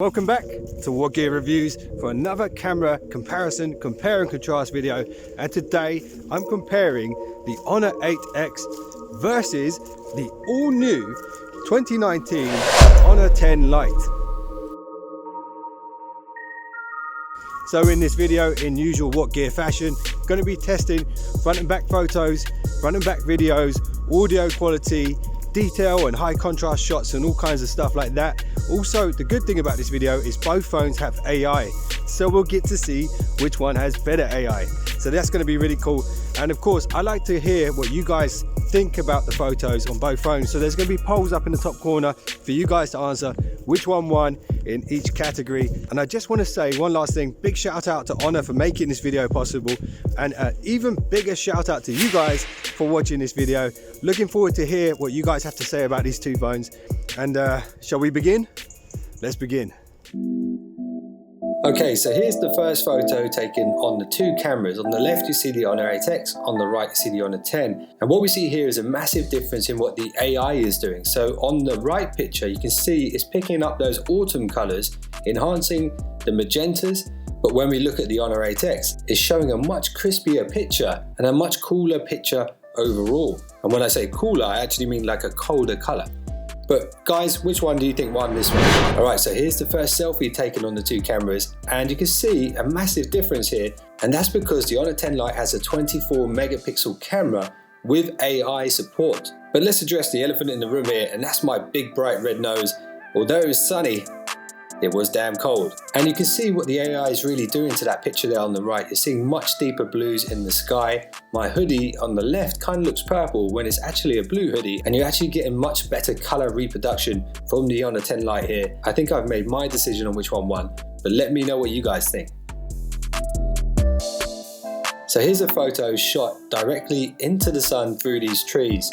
Welcome back to WhatGear Reviews for another camera comparison, compare and contrast video. And today I'm comparing the Honor 8X versus the all-new 2019 Honor 10 Lite. So in this video, in usual WhatGear fashion, going to be testing front and back photos, front and back videos, audio quality, detail and high contrast shots and all kinds of stuff like that. Also, the good thing about this video is both phones have AI, so we'll get to see which one has better AI. So that's going to be really cool. And of course, I like to hear what you guys think about the photos on both phones. So there's going to be polls up in the top corner for you guys to answer which one won in each category. And I just want to say one last thing, big shout out to Honor for making this video possible, and an even bigger shout out to you guys for watching this video. Looking forward to hear what you guys have to say about these two phones. And shall we begin? Let's begin. Okay, so here's the first photo taken on the two cameras. On the left you see the Honor 8X, on the right you see the Honor 10. And what we see here is a massive difference in what the AI is doing. So on the right picture you can see it's picking up those autumn colors, enhancing the magentas. But when we look at the Honor 8X, it's showing a much crispier picture and a much cooler picture overall. And when I say cooler, I actually mean like a colder color. But guys, which one do you think won this one? Alright, so here's the first selfie taken on the two cameras, and you can see a massive difference here, and that's because the Honor 10 Lite has a 24 megapixel camera with AI support. But let's address the elephant in the room here, and that's my big bright red nose. Although it was sunny, it was damn cold. And you can see what the AI is really doing to that picture there on the right. You're seeing much deeper blues in the sky. My hoodie on the left kind of looks purple when it's actually a blue hoodie, and you're actually getting much better color reproduction from the Honor 10 Lite here. I think I've made my decision on which one won, but let me know what you guys think. So here's a photo shot directly into the sun through these trees.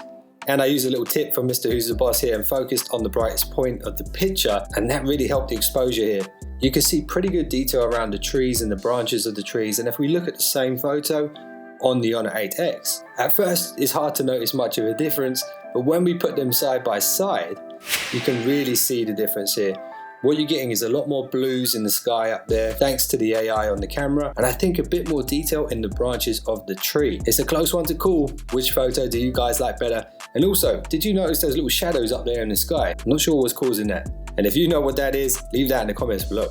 And I used a little tip from Mr. Who's the Boss here and focused on the brightest point of the picture, and that really helped the exposure here. You can see pretty good detail around the trees and the branches of the trees, and if we look at the same photo on the Honor 8X, at first it's hard to notice much of a difference, but when we put them side by side, you can really see the difference here. What you're getting is a lot more blues in the sky up there thanks to the AI on the camera, and I think a bit more detail in the branches of the tree. It's a close one to call. Which photo do you guys like better? And also, did you notice those little shadows up there in the sky? I'm not sure what's causing that. And if you know what that is, leave that in the comments below.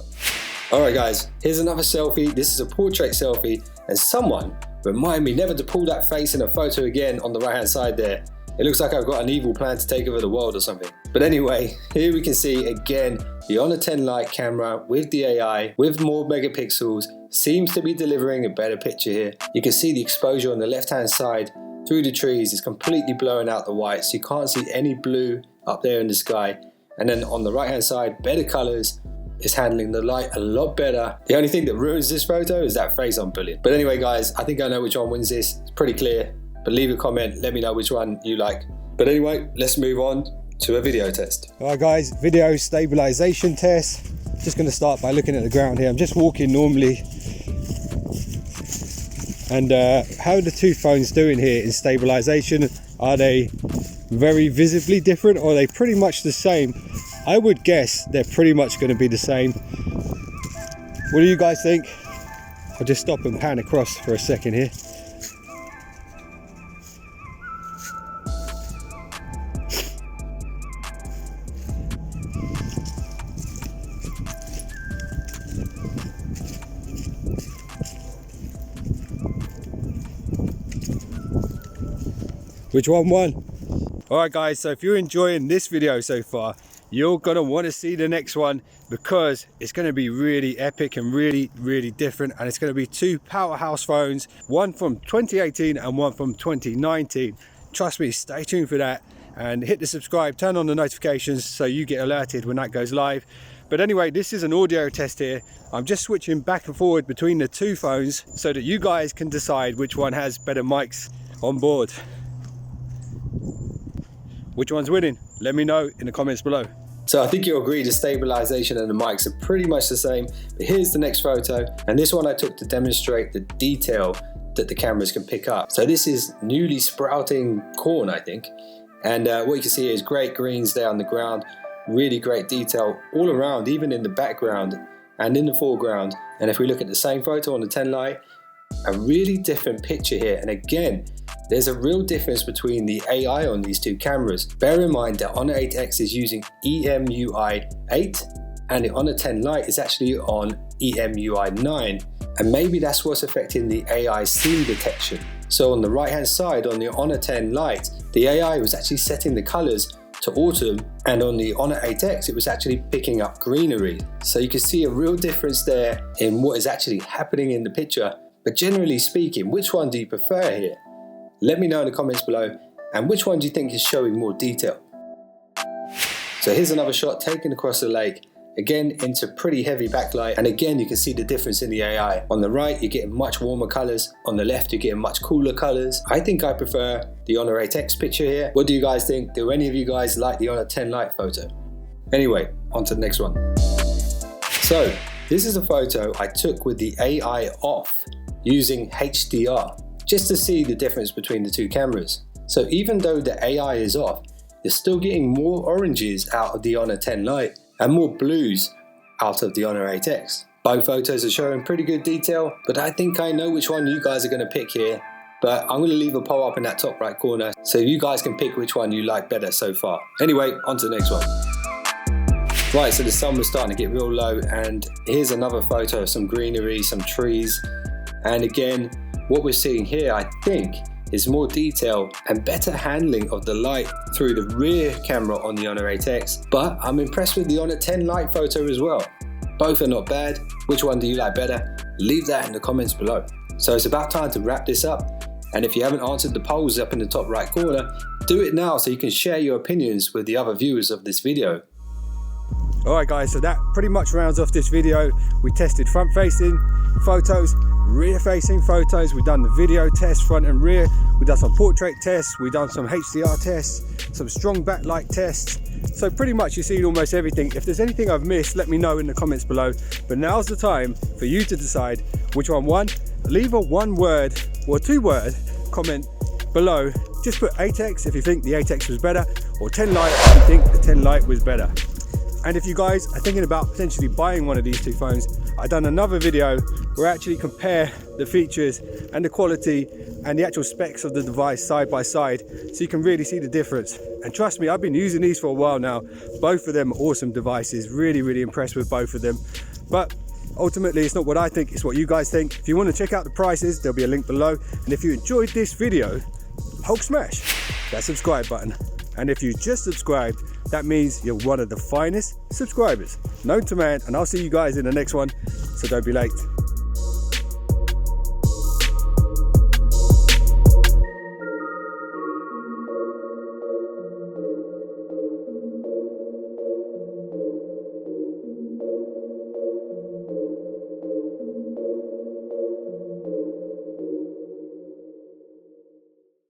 Alright guys, here's another selfie. This is a portrait selfie, and someone remind me never to pull that face in a photo again on the right hand side there. It looks like I've got an evil plan to take over the world or something. But anyway, here we can see again the Honor 10 Lite camera with the AI, with more megapixels, seems to be delivering a better picture here. You can see the exposure on the left hand side through the trees is completely blowing out the white, so you can't see any blue up there in the sky. And then on the right hand side, better colors, is handling the light a lot better. The only thing that ruins this photo is that face on bullet. But anyway guys, I think I know which one wins this. It's pretty clear. But leave a comment, let me know which one you like. But anyway, let's move on to a video test. Alright guys, video stabilization test. Just going to start by looking at the ground here. I'm just walking normally. And how are the two phones doing here in stabilization? Are they very visibly different, or are they pretty much the same? I would guess they're pretty much going to be the same. What do you guys think? I'll just stop and pan across for a second here. Which one won? Alright guys, so if you're enjoying this video so far, you're going to want to see the next one, because it's going to be really epic and really different, and it's going to be two powerhouse phones, one from 2018 and one from 2019. Trust me, stay tuned for that, and hit the subscribe, turn on the notifications so you get alerted when that goes live. But anyway, this is an audio test here. I'm just switching back and forward between the two phones so that you guys can decide which one has better mics on board. Which one's winning? Let me know in the comments below. So I think you'll agree the stabilization and the mics are pretty much the same, but here's the next photo, and this one I took to demonstrate the detail that the cameras can pick up. So this is newly sprouting corn, I think, and what you can see is great greens there on the ground, really great detail all around, even in the background and in the foreground. And if we look at the same photo on the 10 Lite, a really different picture here. And again, there's a real difference between the AI on these two cameras. Bear in mind that Honor 8X is using EMUI 8 and the Honor 10 Lite is actually on EMUI 9. And maybe that's what's affecting the AI scene detection. So on the right hand side on the Honor 10 Lite, the AI was actually setting the colors to autumn, and on the Honor 8X it was actually picking up greenery. So you can see a real difference there in what is actually happening in the picture. But generally speaking, which one do you prefer here? Let me know in the comments below, and which one do you think is showing more detail? So here's another shot taken across the lake, again into pretty heavy backlight, and again you can see the difference in the AI. On the right you're getting much warmer colors, on the left you're getting much cooler colors. I think I prefer the Honor 8X picture here. What do you guys think? Do any of you guys like the Honor 10 Lite photo? Anyway, on to the next one. So this is a photo I took with the AI off using HDR, just to see the difference between the two cameras. So even though the AI is off, you're still getting more oranges out of the Honor 10 Lite and more blues out of the Honor 8X. Both photos are showing pretty good detail, but I think I know which one you guys are going to pick here. But I'm going to leave a poll up in that top right corner so you guys can pick which one you like better so far. Anyway, on to the next one. Right, so the sun was starting to get real low, and here's another photo of some greenery, some trees. And again, what we're seeing here, I think, is more detail and better handling of the light through the rear camera on the Honor 8X. But I'm impressed with the Honor 10 Lite photo as well. Both are not bad. Which one do you like better? Leave that in the comments below. So it's about time to wrap this up. And if you haven't answered the polls up in the top right corner, do it now so you can share your opinions with the other viewers of this video. Alright guys, so that pretty much rounds off this video. We tested front facing photos, rear facing photos, we've done the video test front and rear, we've done some portrait tests, we've done some HDR tests, some strong backlight tests. So pretty much you've seen almost everything. If there's anything I've missed, let me know in the comments below. But now's the time for you to decide which one won. Leave a 1-word or 2-word comment below. Just put 8X if you think the 8X was better, or 10 Lite if you think the 10 Lite was better. And if you guys are thinking about potentially buying one of these two phones, I've done another video where I actually compare the features and the quality and the actual specs of the device side by side, so you can really see the difference. And trust me, I've been using these for a while now. Both of them are awesome devices, really impressed with both of them. But ultimately, it's not what I think, it's what you guys think. If you want to check out the prices, there'll be a link below. And if you enjoyed this video, Hulk smash that subscribe button. And if you just subscribed, that means you're one of the finest subscribers known to man. And I'll see you guys in the next one, so don't be late.